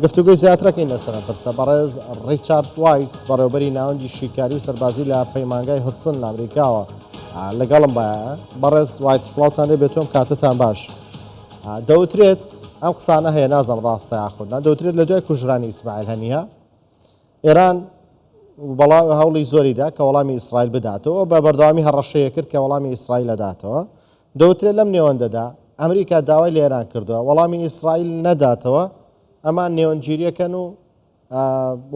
گفتوگوی زیاترەکەین لەسەر پرسە بەڕێز ڕیچارد وایس بەڕێوەبەری ناوەندی شیکاری و سەربازی لە پەیمانگای هەدسن لە ئەمریکاوە لەگەڵم بایە بەڕێز وایت سڵاوتان لێ بێتۆم کاتتان باش دەوترێت ئەم قسانە هەیە نازەم ڕاستە یاخودنا دەوترێت لە دوای کوژرانی ئیسماعیل هەنیە ئێران بەڵاو هەوڵی زۆریدا کە وەڵامی ئیسرائیل بداتەوە بە بەردەوامی هەڕەشەیە کرد کە وەڵامی ئیسرائیل لەداتەوە دەوترێت لەم نێوەندەدا ئەمریکا داوای لە ئێران کردووە وەڵامی ئیسرائیل نەداتەوە ئەمان نێوەنگیریەکەن و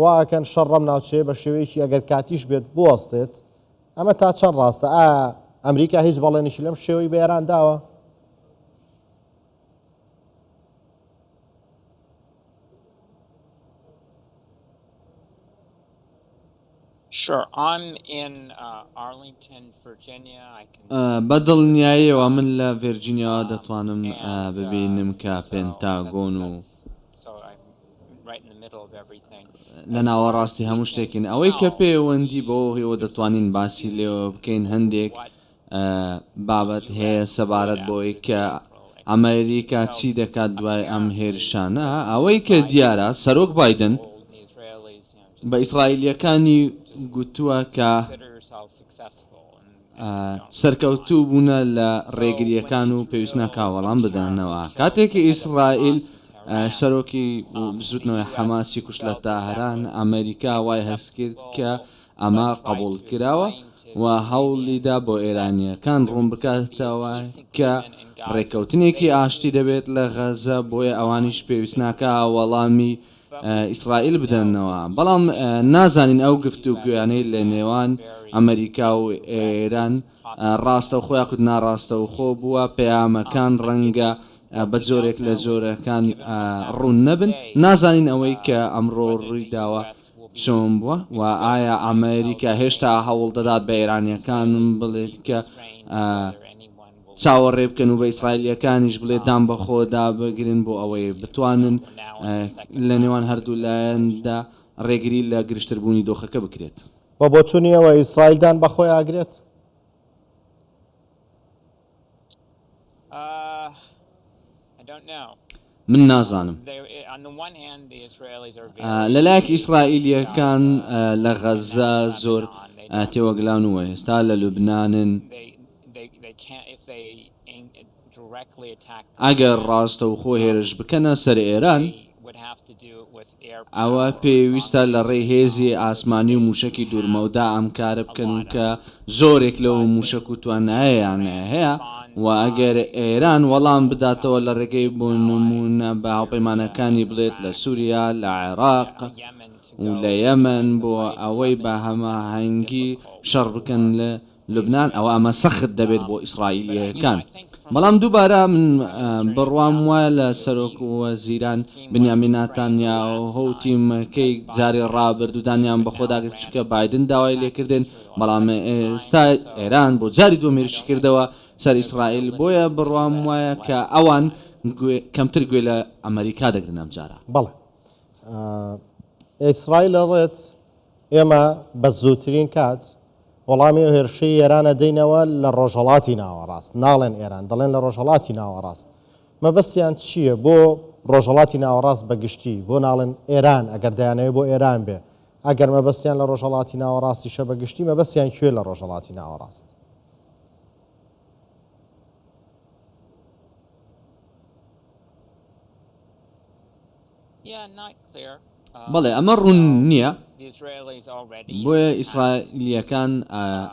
واکەن شەڕەم ناوچەیە بە شێوەیەکی ئەگەر کاتیش بێت بوەستێت ئەمە تا چەند ڕاستە ئەمریکا هیچ بەڵێنێکی لەم شێوەی بە ئێران داوە Sure. I'm in Arlington, Virginia. بەدڵنیاییەوە من لە ڤێرجینیاوە دەتوانم ببینم کە پێنتاگۆن و لە ناوەڕاستی هەموو شتێکین ئەوەی کە پەیوەندی بۆ هێوە دەتوانین باسی لێوە بکەین هەندێک بابەت هەیە سەبارەت بۆی کە ئەمریکا چی دەکات دوای ئەم هێرشانە ئەوەی کە دیارە سەرۆک بایدن بە ئیسرائیلیەکانی گوتووە کە سەرکەوتوو بوونە لە ڕێگریەکان و پێویست ناکا وەڵام بدەنەوە کاتێکی ئیسرائیل سەرۆکی بزوتنەوەی حەماسی کوشت لە تاهران ئەمریکا وای هەست کرد کە ئەمە قبول کراوە و هەوڵیدا بۆ ئێرانیەکان ڕوون بکاتەوە کە ڕێکەوتنێکی ئاشتی دەبێت لە غەزە بۆیە ئەوانیش پێویست ناکە وەڵامی ئیسرائیل بدەنەوە بەڵام نازانین ئەو گفتوگویانەی لە نێوان ئەمریکا و ئێران ڕاستە و خۆیان قوت ناڕاستە و خۆ بووە پەیامەکان ڕەنگە بە جۆرێک لە جۆرەکان ڕوون نەبن نازانین ئەوەی کە ئەمڕۆ ڕوویداوە چۆن بووە و ئایا ئەمریکا هێشتا هەوڵ دەدات بە ئێرانیەکان بڵێت کە چاوەڕێ بکەن و بە ئیسرائیلیەکانیش بڵێ دام بە خۆدا بگرن بۆ ئەوەی بتوانن لە نێوان هەردوو لایەندا ڕێگری لە گرشتربوونی دۆخەکە بکرێت بە بۆچوونیەوە ئیسرائیلدان بەخۆی ئاگرێت من نازانم لەلایەک ئیسرائیلیەکان لە غەزە زۆر تێوەگلانوە ئێستا لە لوبنانن ئەگەر ڕاستە و خۆ هێرش بکەنە سەر ئێران ئەوە پێویستە لە ڕێی هێزی ئاسمانی و موشکی دوورمەودا ئەم کارە بکەن و کە زۆرێک لەو موشک و توانایەیان هەیە و ئەگەر ئێران وەڵام بداتەوە لە ڕێگەی بۆ نمونە بە هاوپەیمانەکانی بڵێت لە سووریا لە عێراق و لە یەمەن بۆ ئەوەی بە هەماهەنگی شەڕ بکەن لە لوبنان ئەوە ئەمە سەخت دەبێت بۆ ئیسرائیلیەکان بەڵام دووبارە من بڕوام وایە لە سەرۆک وەزیران بنیامین نەتانیاهو و تیمەکەی جاری ڕابردوودانیان بە خۆداگرت چکە بایدن داوای لێکردن بەڵام ئێستا ئێران بۆ جاری دووەم هێرشی کردەوە سەر ئیسرائیل بۆیە بڕوام وایە کە ئەوان کەمتر گوێ لە ئەمریکا دەگرن ئەم جارە بەڵێ ئیسرائیل دەڵێت ئێمە بە زووترین کات وەڵامی هێرشەی ئێرانە دەینەوە لە ڕۆژهەڵاتی ناوەڕاست ناڵێن ئێران دەڵێن لە ڕۆژهەڵاتی ناوەڕاست مەبەستیان چییە بۆ ڕۆژهەڵاتی ناوەڕاست بەگشتی بۆ ناڵێن ئێران ئەگەر دەیانەوێت بۆ ئێران بێ ئەگەر مەبەستیان لە ڕۆژهەڵاتی ناوەڕاستیشە بەگشتی مەبەستیان کوێ لە ڕۆژهەڵاتی ناوەڕاست بەڵێ ئەمە ڕوون نییە بۆیە ئیسرائیلیەکان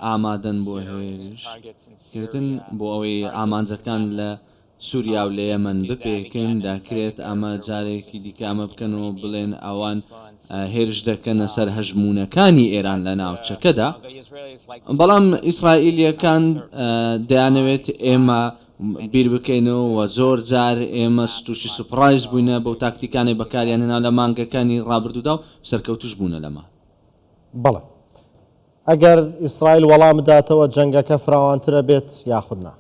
ئامادەن بۆ هێرشکردن بۆ ئەوەی ئامانجەکان لە سووریا و لە یەمەن بپێکن دەکرێت ئەمە جارێکی دیکە ئەمە بکەن و بڵێن ئەوان هێرش دەکەنە سەر هەژمونونەکانی ئێران لە ناوچەکەدا بەڵام ئیسرائیلیەکان دەیانەوێت ئێمە بیر بکەینەوە و زۆر جار ئێمە تووشی سوپڕایز بووینە بەو تاکتیکانی بەکاریانێنا لە مانگەکانی ڕابردوودا و سەرکەوتوش بوونە لەمە بەڵێ ئەگەر ئیسرائیل وەڵام بداتەوە جەنگەکە فراوانترە بێت یاخودنا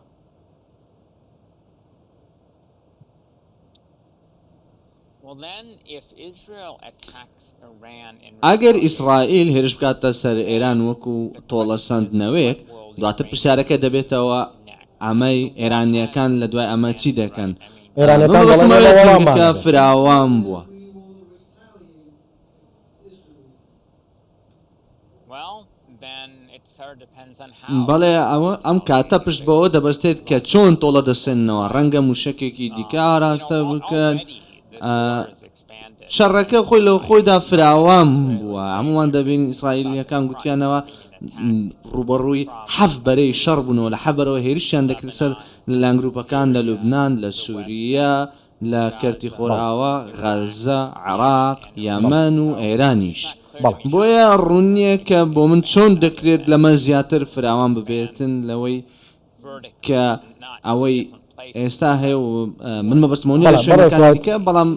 ئەگەر ئیسرائیل هێرش بکاتە سەر ئێران وەکو تۆڵەسەندنەوەیەک دواتر پرسیارەکە دەبێتەوە ئەمەی ئێرانیەکان لە دوای ئەمە چی دەکەن ئێرانەکان فراوان بووە then it sort of depends on how. بەڵێ ئەوە ئەم کاتە پشت بەوە دەبەستێت کە چۆن تۆڵە دەسێنەوە ڕەنگە موشکێکی دیکە ئاراستە بکەن شەڕەکە خۆی لەو خۆیدا فراوان بووە هەمووان دەبین ئیسرائیلیەکان گوتیانەوە ڕوبەڕووی حەف بەرەی شەڕ بوونەوە لە حەبەرەوە هێرشیان دەکرد سەر لانگروپەکان لە لوبنان لە سووریا لە کەرتی خۆراوە غەزە عێراق یەمەن و ئێرانیش بۆیە ڕوونیە کە بۆ من چۆن دەکرێت لەمە زیاتر فراوان ببێتن لەوەی کە ئەوەی ئێستا هەیە و من مەبەستمەوە لە شوێنەکانیکە بەڵام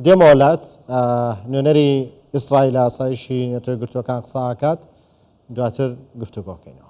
دێمەوەلات نوێنەری ئیسرائیل ئاسایشی نێتۆی گرتوەکان قساکات دواتر گفتوگۆکەینەوە.